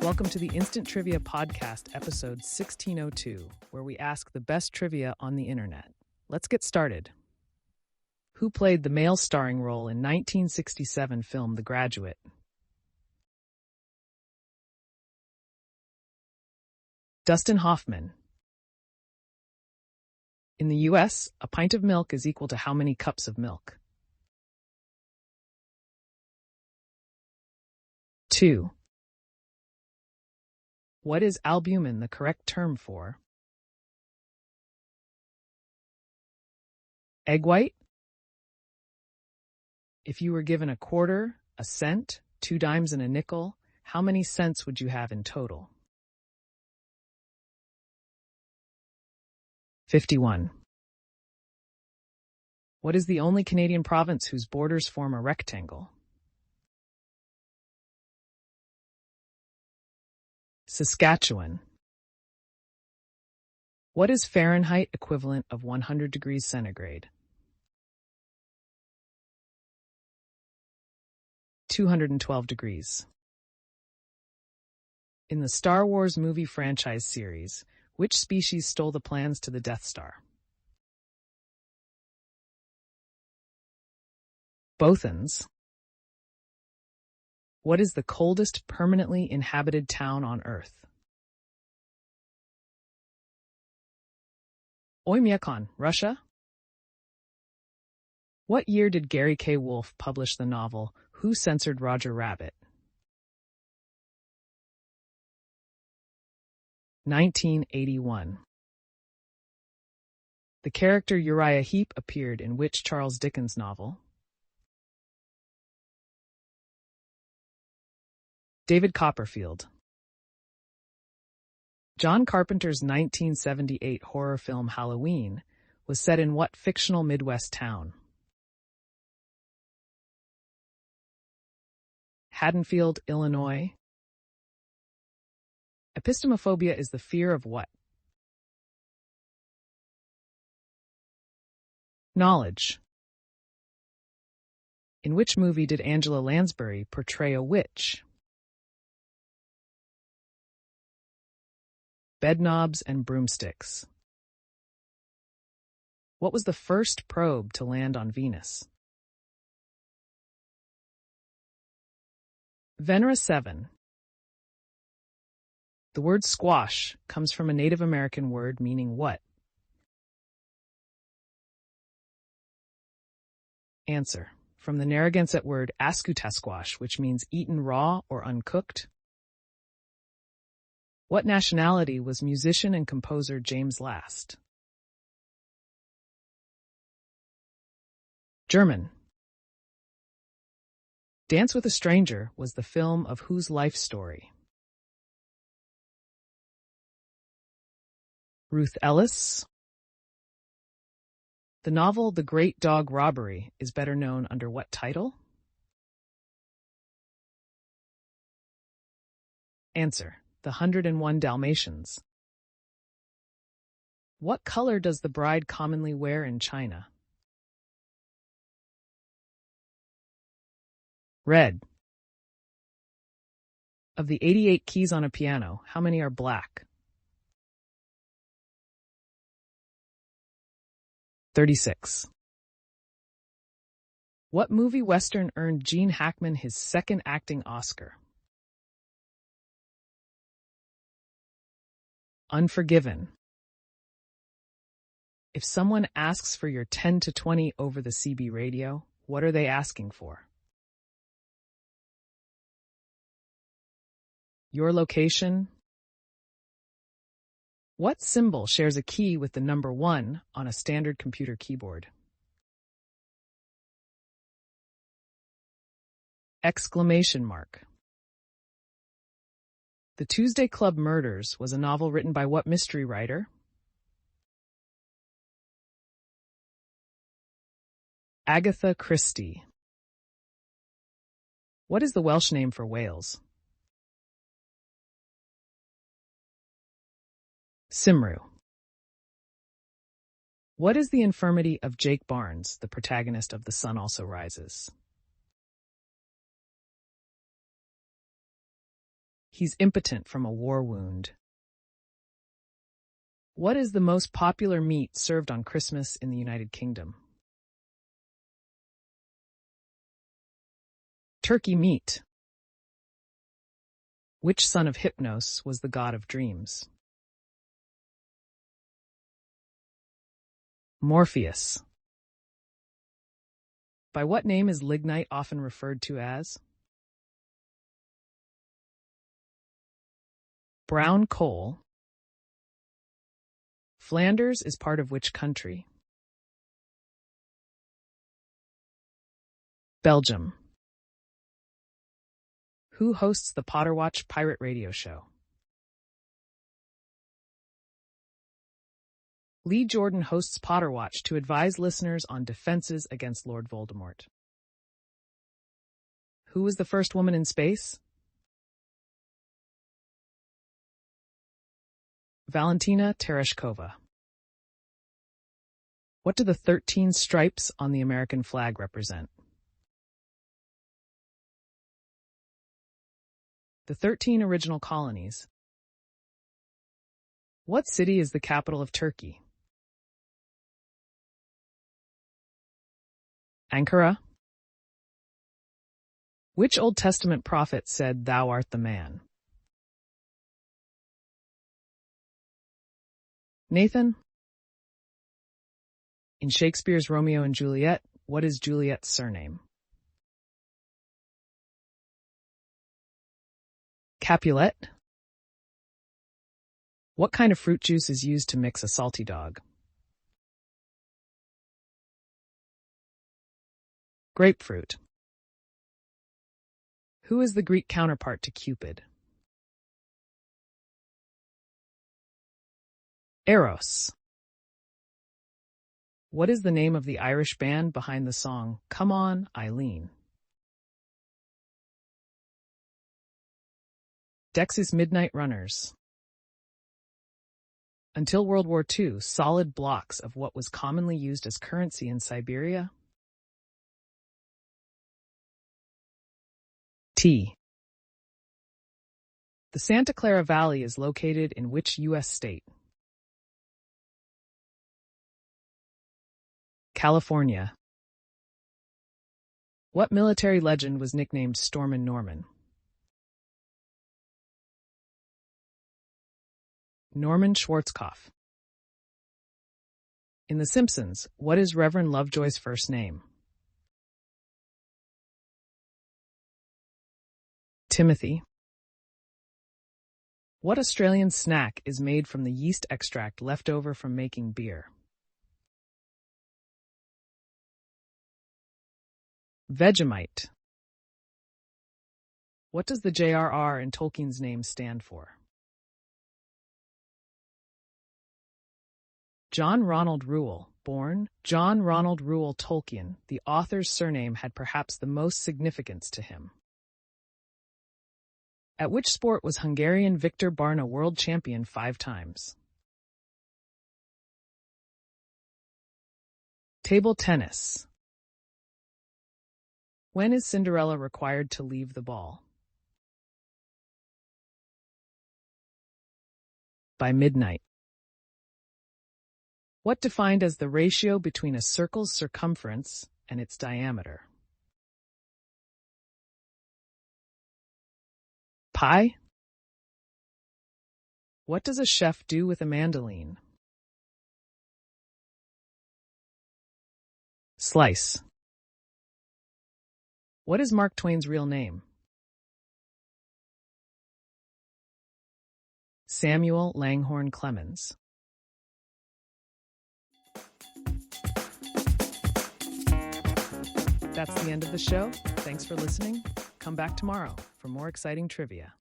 Welcome to the Instant Trivia Podcast, episode 1602, where we ask the best trivia on the internet. Let's get started. Who played the male starring role in 1967 film The Graduate? Dustin Hoffman. In the U.S., a pint of milk is equal to how many cups of milk? 2. What is albumin the correct term for? Egg white? If you were given a quarter, a cent, 2 dimes, and a nickel, how many cents would you have in total? 51. What is the only Canadian province whose borders form a rectangle? Saskatchewan. What is Fahrenheit equivalent of 100 degrees centigrade? 212 degrees. In the Star Wars movie franchise series, which species stole the plans to the Death Star? Bothans. What is the coldest permanently inhabited town on Earth? Oymyakon, Russia. What year did Gary K. Wolfe publish the novel Who Censored Roger Rabbit? 1981. The character Uriah Heep appeared in which Charles Dickens novel? David Copperfield. John Carpenter's 1978 horror film Halloween was set in what fictional Midwest town? Haddonfield, Illinois. Epistemophobia is the fear of what? Knowledge. In which movie did Angela Lansbury portray a witch? Bedknobs and Broomsticks. What was the first probe to land on Venus? Venera 7. The word squash comes from a Native American word meaning what? Answer. From the Narragansett word askutasquash, which means eaten raw or uncooked. What nationality was musician and composer James Last? German. Dance with a Stranger was the film of whose life story? Ruth Ellis. The novel The Great Dog Robbery is better known under what title? Answer. The 101 Dalmatians. What color does the bride commonly wear in China? Red. Of the 88 keys on a piano, how many are black? 36. What movie western earned Gene Hackman his second acting Oscar? Unforgiven. If someone asks for your 10 to 20 over the CB radio, what are they asking for? Your location. What symbol shares a key with the number 1 on a standard computer keyboard? Exclamation mark. The Tuesday Club Murders was a novel written by what mystery writer? Agatha Christie. What is the Welsh name for Wales? Cymru. What is the infirmity of Jake Barnes, the protagonist of The Sun Also Rises? He's impotent from a war wound. What is the most popular meat served on Christmas in the United Kingdom? Turkey meat. Which son of Hypnos was the god of dreams? Morpheus. By what name is lignite often referred to as? Brown coal. Flanders is part of which country? Belgium. Who hosts the Potterwatch pirate radio show? Lee Jordan hosts Potterwatch to advise listeners on defenses against Lord Voldemort. Who was the first woman in space? Valentina Tereshkova. What do the 13 stripes on the American flag represent? The 13 original colonies. What city is the capital of Turkey? Ankara. Which Old Testament prophet said, "Thou art the man"? Nathan. In Shakespeare's Romeo and Juliet, what is Juliet's surname? Capulet. What kind of fruit juice is used to mix a salty dog? Grapefruit. Who is the Greek counterpart to Cupid? Eros. What is the name of the Irish band behind the song "Come On, Eileen"? Dexys Midnight Runners. Until World War II, solid blocks of what was commonly used as currency in Siberia? Tea. The Santa Clara Valley is located in which U.S. state? California. What military legend was nicknamed Stormin' Norman? Norman Schwarzkopf. In The Simpsons, what is Reverend Lovejoy's first name? Timothy. What Australian snack is made from the yeast extract left over from making beer? Vegemite. What does the JRR in Tolkien's name stand for? John Ronald Reuel, born John Ronald Reuel Tolkien, the author's surname had perhaps the most significance to him. At which sport was Hungarian Viktor Barna world champion 5 times? Table tennis. When is Cinderella required to leave the ball? By midnight. What defined as the ratio between a circle's circumference and its diameter? Pi? What does a chef do with a mandolin? Slice. What is Mark Twain's real name? Samuel Langhorne Clemens. That's the end of the show. Thanks for listening. Come back tomorrow for more exciting trivia.